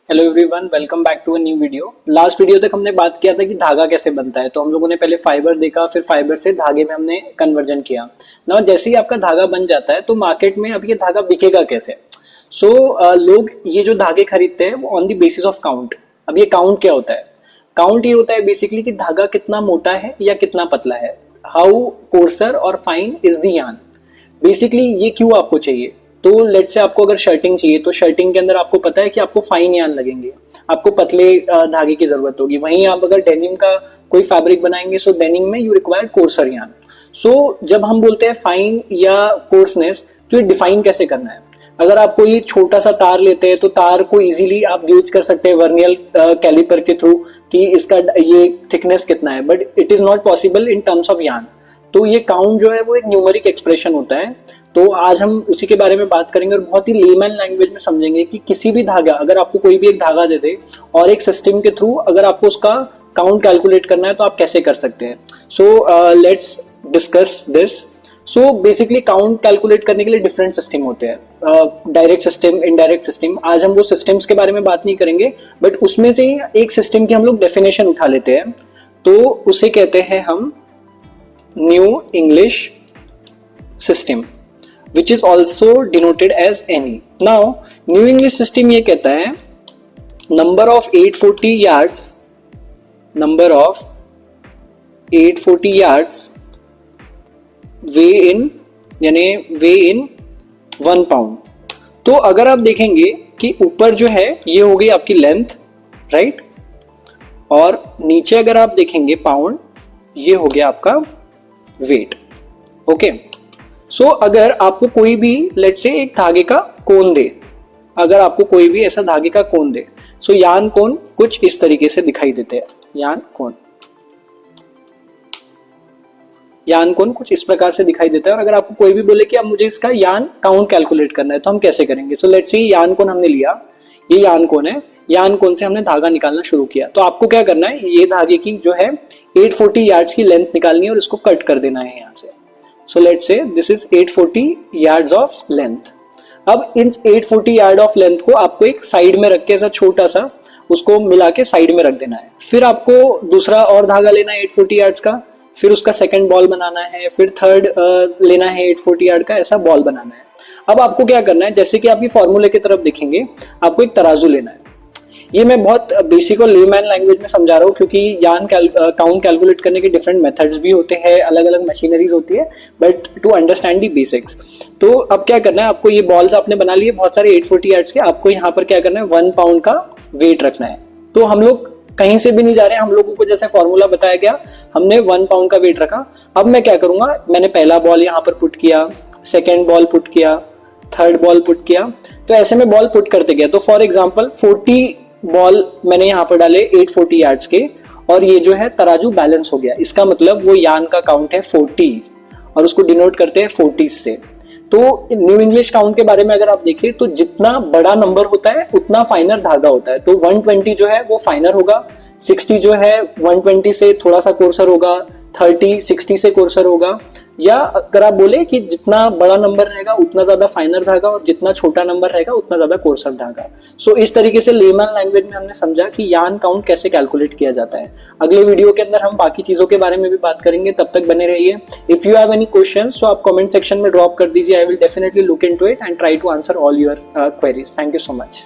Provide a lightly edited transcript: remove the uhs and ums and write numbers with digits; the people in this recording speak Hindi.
Hello everyone, welcome back to a new video. Last video तक हमने बात किया था कि धागा कैसे बनता है। तो हम लोगों ने पहले फाइबर देखा, फिर फाइबर से धागे में हमने कन्वर्जन किया ना। जैसे ही आपका धागा बन जाता है तो मार्केट में अब ये धागा बिकेगा कैसे। लोग ये जो धागे खरीदते हैं वो on the basis of count. अब ये काउंट क्या होता है? काउंट ये होता है बेसिकली कि धागा कितना मोटा है या कितना पतला है। हाउ कोर्सर और फाइन इज द यान। बेसिकली ये क्यों आपको चाहिए? तो लेट से आपको अगर शर्टिंग चाहिए तो शर्टिंग के अंदर आपको पता है कि आपको फाइन यान लगेंगे, आपको पतले धागे की जरूरत होगी। वहीं आप अगर डेनिम का कोई फैब्रिक बनाएंगे सो डेनिम में यू रिक्वायर कोर्सर यान। जब हम बोलते हैं फाइन या कोर्सनेस तो ये डिफाइन कैसे करना है? अगर आप कोई छोटा सा तार लेते हैं तो तार को इजीली आप गेज कर सकते हैं वर्नियर कैलिपर के थ्रू कि इसका ये थिकनेस कितना है, but it is not possible in terms of यान। तो ये काउंट जो है वो एक न्यूमेरिक एक्सप्रेशन होता है। तो आज हम उसी के बारे में बात करेंगे और बहुत ही लेमन लैंग्वेज में समझेंगे कि किसी भी धागा, अगर आपको कोई भी एक धागा दे दे और एक सिस्टम के थ्रू अगर आपको उसका काउंट कैलकुलेट करना है तो आप कैसे कर सकते हैं। Let's discuss this. Basically count calculate करने के लिए डिफरेंट सिस्टम होते हैं, डायरेक्ट सिस्टम, इनडायरेक्ट सिस्टम। आज हम वो सिस्टम्स के बारे में बात नहीं करेंगे, बट उसमें से एक सिस्टम की हम लोग डेफिनेशन उठा लेते हैं। तो उसे कहते हैं हम new English system, which is also denoted as NE. Now, New English System ये कहता है number of 840 yards weigh in 1 pound। तो अगर आप देखेंगे कि ऊपर जो है ये हो गई आपकी लेंथ, राइट, और नीचे अगर आप देखेंगे पाउंड, ये हो गया आपका वेट। ओके, अगर आपको कोई भी लेट से एक धागे का कोन दे, अगर आपको कोई भी ऐसा धागे का कोन दे, यान कोन कुछ इस तरीके से दिखाई देते हैं। यान कोन कुछ इस प्रकार से दिखाई देता है। और अगर आपको कोई भी बोले कि अब मुझे इसका यान काउंट कैलकुलेट करना है तो हम कैसे करेंगे? लेट्स से यान कोन हमने लिया, ये यान कोन है, यान कोन से हमने धागा निकालना शुरू किया। तो आपको क्या करना है, ये धागे की जो है 840 यार्ड्स की लेंथ निकालनी है और इसको कट कर देना है यहाँ से। So let's say this is 840 yards of length। अब इन 840 यार्ड ऑफ लेंथ को आपको एक साइड में रख के ऐसा छोटा सा उसको मिला के साइड में रख देना है। फिर आपको दूसरा और धागा लेना है 840 यार्ड्स का, फिर उसका सेकंड बॉल बनाना है, फिर थर्ड लेना है 840 यार्ड का, ऐसा बॉल बनाना है। अब आपको क्या करना है, जैसे कि आप ये फॉर्मूले की तरफ देखेंगे, आपको एक तराजू लेना है। ये मैं बहुत बेसिक और लेमैन लैंग्वेज में समझा रहा हूँ क्योंकि यान काउंट कैलकुलेट करने के डिफरेंट मेथड्स भी होते हैं, अलग अलग मशीनरीज होती है, but to understand the basics. तो अब क्या करना है, आपको ये बॉल्स आपने बना लिए बहुत सारे 840 यार्ड्स के, आपको यहाँ पर क्या करना है 1 पाउंड का वेट रखना है। तो हम लोग कहीं से भी नहीं जा रहे हैं, हम लोगों को जैसे फॉर्मूला बताया गया हमने 1 पाउंड का वेट रखा। अब मैं क्या करूंगा, मैंने पहला बॉल यहाँ पर पुट किया, सेकेंड बॉल पुट किया, थर्ड बॉल पुट किया, तो ऐसे में बॉल पुट करते गया। तो फॉर एग्जाम्पल 40 बॉल मैंने यहाँ पर डाले 840 यार्ड्स के और ये जो है तराजू बैलेंस हो गया। इसका मतलब वो यान का काउंट है 40 और उसको डिनोट करते हैं 40 से। तो न्यू इंग्लिश काउंट के बारे में अगर आप देखिए तो जितना बड़ा नंबर होता है उतना फाइनर धागा होता है। तो 120 जो है वो फाइनर होगा, 60 जो है 120 से थोड़ा सा कोर्सर होगा, 30 60 से कोर्सर होगा। या अगर आप बोले कि जितना बड़ा नंबर रहेगा उतना ज्यादा फाइनर धागा और जितना छोटा नंबर रहेगा उतना ज्यादा कोर्सर धागा। इस तरीके से लेमन लैंग्वेज में हमने समझा कि यान काउंट कैसे कैलकुलेट किया जाता है। अगले वीडियो के अंदर हम बाकी चीजों के बारे में भी बात करेंगे, तब तक बने रहिए। If you have any questions तो आप कमेंट सेक्शन में ड्रॉप कर दीजिए, I will definitely look into it and try to answer all your queries. Thank you so much.